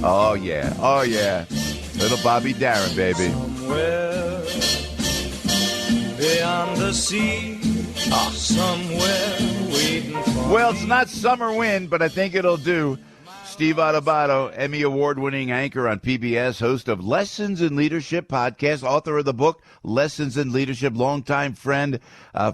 Oh, yeah. Oh, yeah. Little Bobby Darin, baby. Somewhere beyond the sea, somewhere waiting for Well, it's not summer wind, but I think it'll do. Steve Adubato, Emmy Award-winning anchor on PBS, host of Lessons in Leadership podcast, author of the book Lessons in Leadership, longtime friend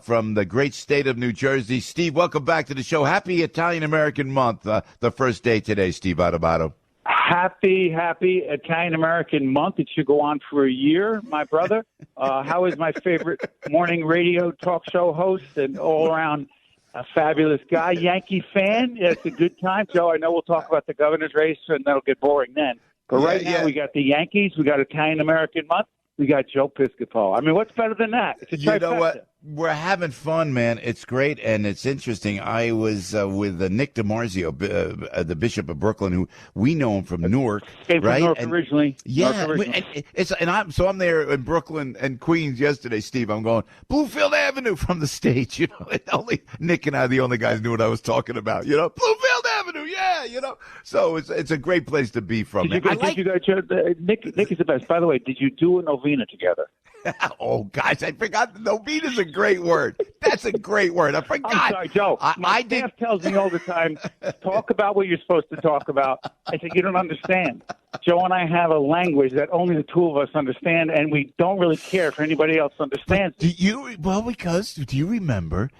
from the great state of New Jersey. Steve, welcome back to the show. Happy Italian-American Month, the first day today, Steve Adubato. Happy Italian-American Month. It should go on for a year, my brother. How is my favorite morning radio talk show host and all-around a fabulous guy, Yankee fan? Yeah, it's a good time. Joe, I know we'll talk about the governor's race, and that'll get boring then. But right now, we got the Yankees, we got Italian-American Month, we got Joe Piscopo. I mean, what's better than that? It's a trifecta. You know what? We're having fun, man. It's great, and it's interesting. I was with Nick DiMarzio, the Bishop of Brooklyn, who we know him from Newark, Came right? from Newark originally. Yeah, North originally. I'm there in Brooklyn and Queens yesterday, Steve. I'm going Bluefield Avenue from the stage. You know, and only Nick and I are the only guys knew what I was talking about. You know, Bluefield Avenue, yeah. You know, so it's a great place to be from. Nick is the best. By the way, did you do a novena together? Oh, guys, I forgot. Novena's a great word. That's a great word. I forgot. I'm sorry, Joe. My staff tells me all the time, talk about what you're supposed to talk about. I said, you don't understand. Joe and I have a language that only the two of us understand, and we don't really care if anybody else understands. Do you remember,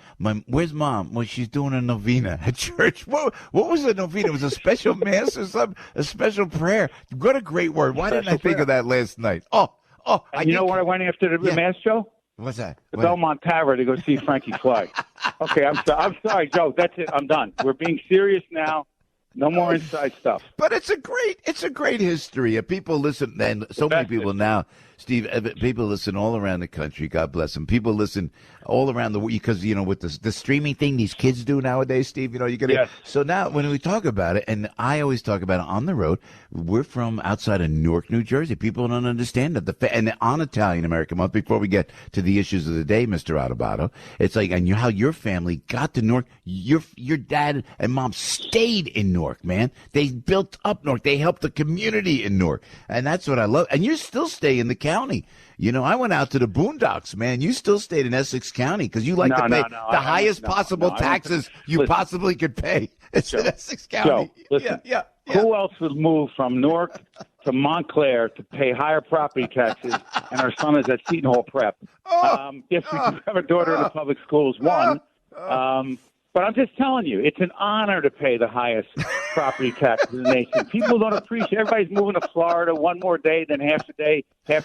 where's Mom? Well, she's doing a novena at church. What was a novena? It was a special mass or a special prayer. What a great word. Why didn't I think of that last night? You know what I went after the mass, Joe? What's that? The Belmont Tavern to go see Frankie Flagg. Okay, I'm sorry, Joe. That's it. I'm done. We're being serious now. No more inside stuff. But it's a great history. People listen, and so many people now, Steve, people listen all around the country. God bless them. People listen all around the world because, you know, with the streaming thing these kids do nowadays, Steve, you know, you get it. Yes. So now when we talk about it, and I always talk about it on the road, we're from outside of Newark, New Jersey. People don't understand that. And on Italian American Month, before we get to the issues of the day, Mr. Adubato, it's like, and how your family got to Newark. Your dad and mom stayed in Newark, man. They built up Newark. They helped the community in Newark. And that's what I love. And you still stay in the county. You know, I went out to the boondocks, man. You still stayed in Essex County because you like to pay the highest possible taxes you possibly could pay. It's in Essex County. Joe, listen, yeah. Who else would move from Newark to Montclair to pay higher property taxes? And our son is at Seton Hall Prep. Yes, we do have a daughter in the public schools, one. But I'm just telling you, it's an honor to pay the highest property taxes in the nation. People don't appreciate. Everybody's moving to Florida one more day than half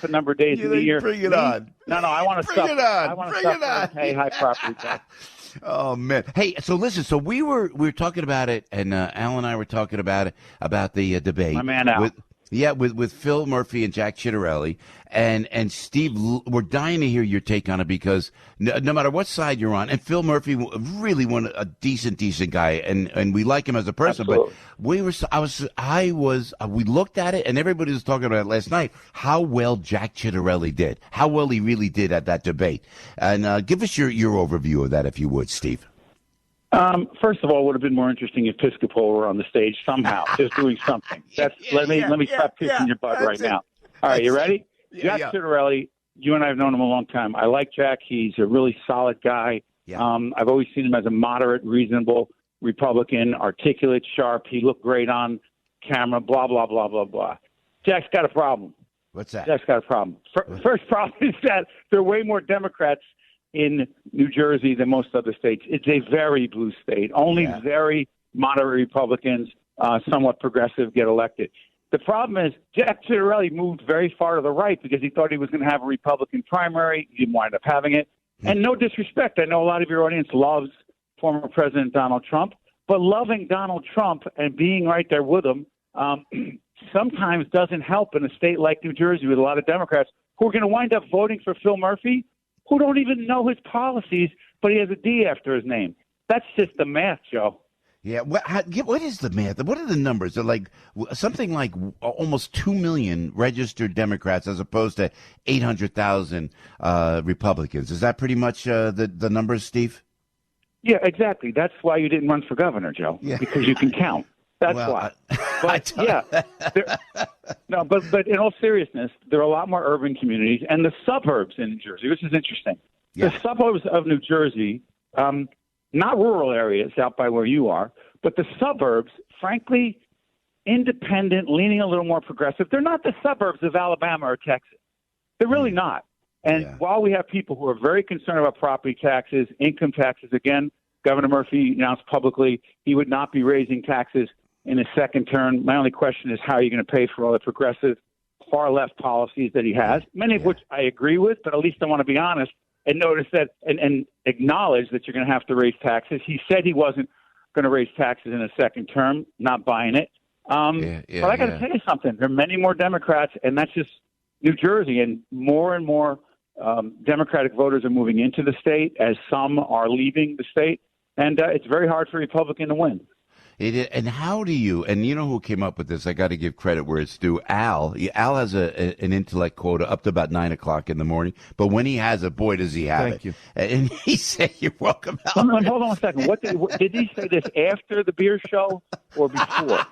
a number of days in the year. Bring it on. No, I want to suffer. I want to suffer and pay high property taxes. Oh man! Hey, so listen. So we were talking about it, and Al and I were talking about it about the debate. My man Al. With Phil Murphy and Jack Ciattarelli, and Steve, we're dying to hear your take on it because no matter what side you're on, and Phil Murphy really a decent guy, and we like him as a person. Absolutely. But we looked at it, and everybody was talking about it last night. How well Jack Ciattarelli did, how well he really did at that debate, and give us your overview of that, if you would, Steve. First of all, it would have been more interesting if Piscopo were on the stage somehow, just doing something. Let me stop kissing your butt right now. All right, you ready? Jack Ciattarelli, you and I have known him a long time. I like Jack. He's a really solid guy. Yeah. I've always seen him as a moderate, reasonable Republican, articulate, sharp. He looked great on camera, blah, blah, blah, blah, blah. Jack's got a problem. What's that? Jack's got a problem. First problem is that there are way more Democrats in New Jersey than most other states. It's a very blue state. Only very moderate Republicans, somewhat progressive, get elected. The problem is Jack Ciattarelli moved very far to the right because he thought he was going to have a Republican primary. He didn't wind up having it. And no disrespect, I know a lot of your audience loves former President Donald Trump, but loving Donald Trump and being right there with him sometimes doesn't help in a state like New Jersey with a lot of Democrats who are going to wind up voting for Phil Murphy, who don't even know his policies, but he has a D after his name. That's just the math, Joe. Yeah, what is the math? What are the numbers? They're like something like almost 2 million registered Democrats as opposed to 800,000 Republicans. Is that pretty much the numbers, Steve? Yeah, exactly. That's why you didn't run for governor, Joe, because you can count. That's Well, why. But but in all seriousness, there are a lot more urban communities and the suburbs in New Jersey, which is interesting. Yeah. The suburbs of New Jersey, not rural areas out by where you are, but the suburbs, frankly, independent, leaning a little more progressive. They're not the suburbs of Alabama or Texas. They're really not. And while we have people who are very concerned about property taxes, income taxes, again, Governor Murphy announced publicly he would not be raising taxes in his second term. My only question is how are you going to pay for all the progressive, far-left policies that he has, many of which I agree with, but at least I want to be honest and notice that and acknowledge that you're going to have to raise taxes. He said he wasn't going to raise taxes in a second term, not buying it. But I got to tell you something. There are many more Democrats, and that's just New Jersey, and more Democratic voters are moving into the state as some are leaving the state, and it's very hard for a Republican to win. It is, and how do you? And you know who came up with this? I got to give credit where it's due. Al has an intellect quota up to about 9 o'clock in the morning. But when he has it, boy, does he have it! Thank you. And he said, "You're welcome." Al. Hold on a second. What did he say this after the beer show or before?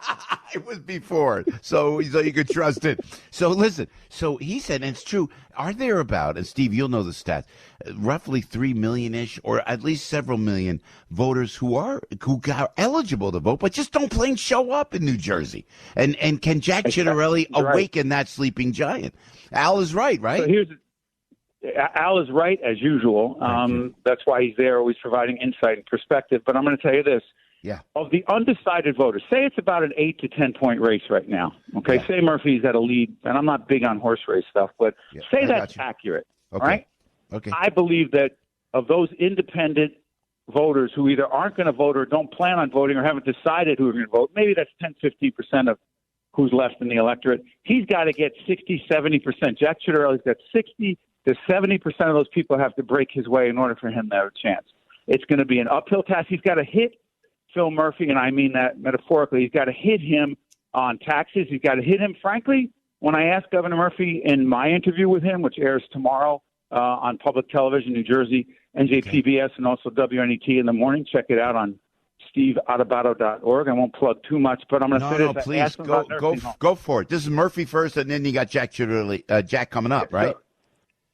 It was before, so you could trust it. So listen. So he said, and it's true. Are there about, and Steve, you'll know the stats, roughly 3 million-ish, or at least several million voters who are eligible to vote, but just don't plain show up in New Jersey. And can Jack Ciattarelli awaken that sleeping giant? Al is right? So Al is right as usual. That's why he's there, always providing insight and perspective. But I'm going to tell you this. Yeah. Of the undecided voters, say it's about an 8 to 10 point race right now. Okay. Yeah. Say Murphy's at a lead, and I'm not big on horse race stuff, but say that's accurate. Okay. All right. Okay. I believe that of those independent voters who either aren't going to vote or don't plan on voting or haven't decided who are going to vote, maybe that's 10-15% of who's left in the electorate. He's got to get 60-70%. Jack Ciattarelli's got 60 to 70% of those people have to break his way in order for him to have a chance. It's going to be an uphill task. He's got to hit Phil Murphy, and I mean that metaphorically. He's got to hit him on taxes. He's got to hit him, frankly. When I asked Governor Murphy in my interview with him, which airs tomorrow on public television, New Jersey, NJPBS, and also WNET in the morning. Check it out on steveadubato.org. I won't plug too much, but I'm going to say this. Please, go for it. This is Murphy first, and then you got Jack Ciattarelli, Jack coming up, right? So,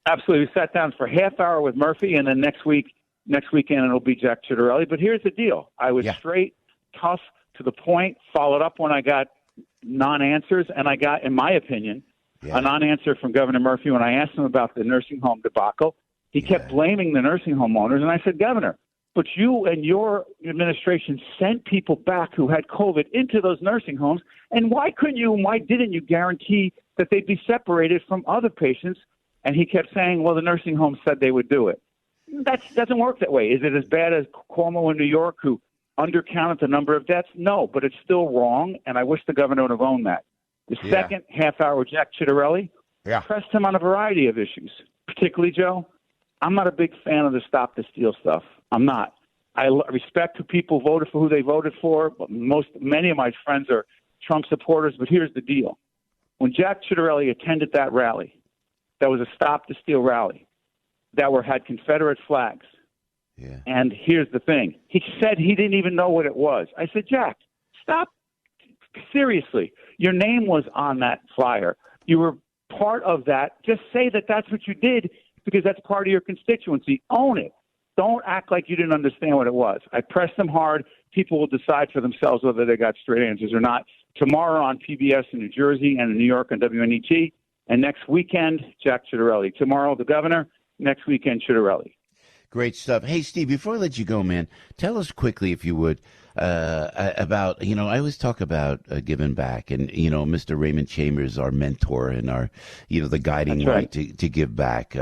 absolutely. We sat down for a half hour with Murphy, and then next weekend it'll be Jack Ciattarelli. But here's the deal. I was straight, tough, to the point, followed up when I got non-answers, and I got, in my opinion, a non-answer from Governor Murphy when I asked him about the nursing home debacle. He kept blaming the nursing home owners, and I said, Governor, but you and your administration sent people back who had COVID into those nursing homes, and why didn't you guarantee that they'd be separated from other patients? And he kept saying, well, the nursing home said they would do it. That doesn't work that way. Is it as bad as Cuomo in New York, who undercounted the number of deaths? No, but it's still wrong, and I wish the governor would have owned that. The second half hour with Jack Ciattarelli pressed him on a variety of issues, particularly, Joe. I'm not a big fan of the Stop the Steal stuff. I'm not. I respect who people voted for, who they voted for. But many of my friends are Trump supporters. But here's the deal. When Jack Ciattarelli attended that rally, that was a Stop the Steal rally, that had Confederate flags. Yeah. And here's the thing. He said he didn't even know what it was. I said, Jack, stop. Seriously. Your name was on that flyer. You were part of that. Just say that that's what you did because that's part of your constituency. Own it. Don't act like you didn't understand what it was. I pressed them hard. People will decide for themselves whether they got straight answers or not. Tomorrow on PBS in New Jersey and in New York on WNET. And next weekend, Jack Ciattarelli. Tomorrow, the governor. Next weekend, Ciattarelli. Great stuff. Hey, Steve, before I let you go, man, tell us quickly, if you would, about, I always talk about giving back. And, Mr. Raymond Chambers, our mentor and our, the guiding light to give back. He's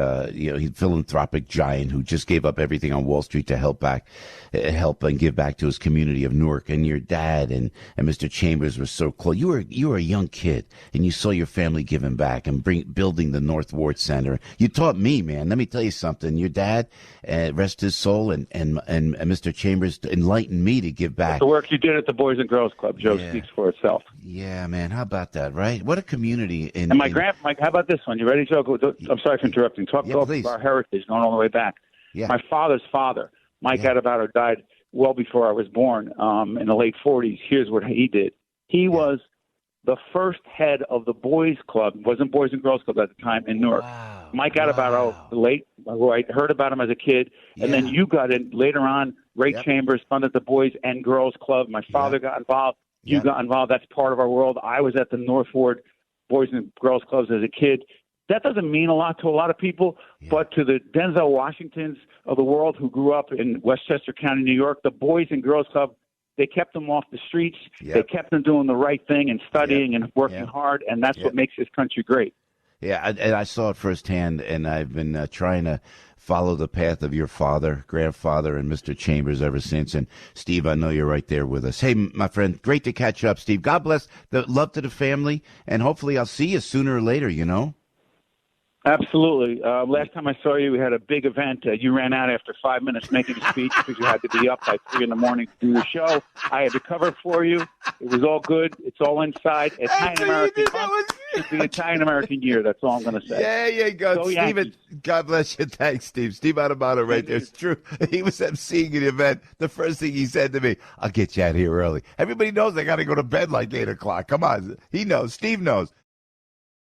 a philanthropic giant who just gave up everything on Wall Street to help and give back to his community of Newark. And your dad and Mr. Chambers were so close. You were a young kid, and you saw your family giving back and building the North Ward Center. You taught me, man. Let me tell you something. Your dad, rest his soul, and Mr. Chambers enlightened me to give back. The work you did at the Boys and Girls Club, Joe, speaks for itself. Yeah, man. How about that, right? What a community. And how about this one? You ready, Joe? I'm sorry for interrupting. Talk about our heritage going all the way back. Yeah. My father's father, Mike Adubato, died well before I was born in the late 40s. Here's what he did. He was the first head of the boys club. It wasn't Boys and Girls Club at the time in Newark. Wow. Mike Adubato, who I heard about him as a kid, and then you got in later on. Ray Chambers funded the Boys and Girls Club. My father got involved. You got involved. That's part of our world. I was at the North Ward Boys and Girls Clubs as a kid. That doesn't mean a lot to a lot of people, but to the Denzel Washingtons of the world who grew up in Westchester County, New York, the Boys and Girls Club, they kept them off the streets. They kept them doing the right thing and studying and working hard, and that's what makes this country great. Yeah, and I saw it firsthand, and I've been trying to follow the path of your father, grandfather, and Mr. Chambers ever since. And, Steve, I know you're right there with us. Hey, my friend, great to catch up, Steve. God bless. Love to the family, and hopefully I'll see you sooner or later, you know? Absolutely. Last time I saw you, we had a big event. You ran out after 5 minutes making a speech because you had to be up by 3 in the morning to do the show. I had to cover for you. It was all good. It's all inside. Italian-American month. It's the Italian-American year. That's all I'm going to say. Yeah, you go. Steve, God bless you. Thanks, Steve. Steve Adubato right there. It's true. He was emceeing an event. The first thing he said to me, I'll get you out of here early. Everybody knows they got to go to bed like 8 o'clock. Come on. He knows. Steve knows.